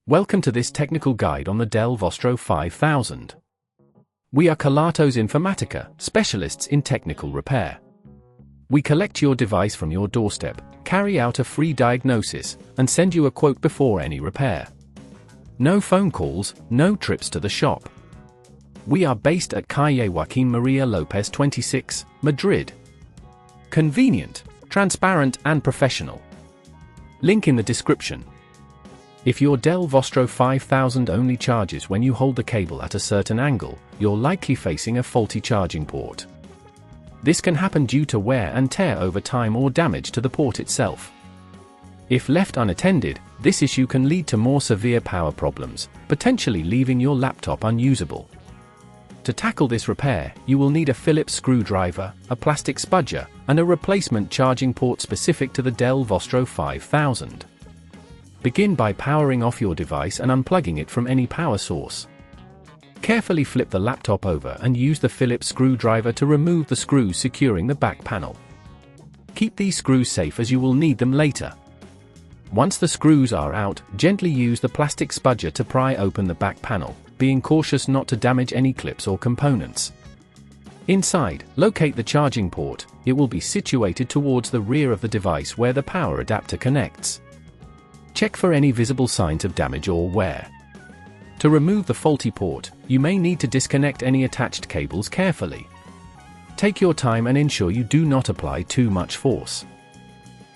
Welcome to this technical guide on the DELL Vostro 5000. We are Kelatos Informatica, specialists in technical repair. We collect your device from your doorstep, carry out a free diagnosis, and send you a quote before any repair. No phone calls, no trips to the shop. We are based at Calle Joaquín María López 26, Madrid. Convenient, transparent and professional. Link in the description. If your DELL Vostro 5000 only charges when you hold the cable at a certain angle, you're likely facing a faulty charging port. This can happen due to wear and tear over time or damage to the port itself. If left unattended, this issue can lead to more severe power problems, potentially leaving your laptop unusable. To tackle this repair, you will need a Phillips screwdriver, a plastic spudger, and a replacement charging port specific to the DELL Vostro 5000. Begin by powering off your device and unplugging it from any power source. Carefully flip the laptop over and use the Phillips screwdriver to remove the screws securing the back panel. Keep these screws safe as you will need them later. Once the screws are out, gently use the plastic spudger to pry open the back panel, being cautious not to damage any clips or components. Inside, locate the charging port. It will be situated towards the rear of the device where the power adapter connects. Check for any visible signs of damage or wear. To remove the faulty port, you may need to disconnect any attached cables carefully. Take your time and ensure you do not apply too much force.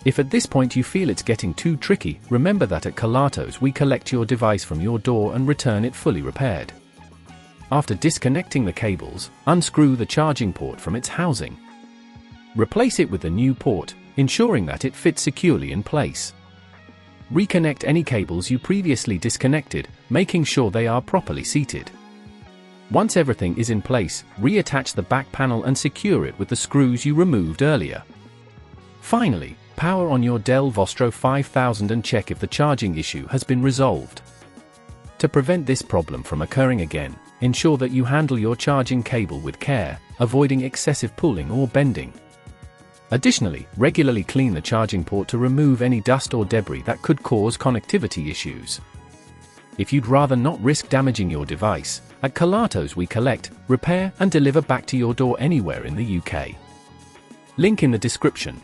If at this point you feel it's getting too tricky, remember that at Kelatos we collect your device from your door and return it fully repaired. After disconnecting the cables, unscrew the charging port from its housing. Replace it with the new port, ensuring that it fits securely in place. Reconnect any cables you previously disconnected, making sure they are properly seated. Once everything is in place, reattach the back panel and secure it with the screws you removed earlier. Finally, power on your DELL Vostro 5000 and check if the charging issue has been resolved. To prevent this problem from occurring again, ensure that you handle your charging cable with care, avoiding excessive pulling or bending. Additionally, regularly clean the charging port to remove any dust or debris that could cause connectivity issues. If you'd rather not risk damaging your device, at Kelatos we collect, repair and deliver back to your door anywhere in the UK. Link in the description.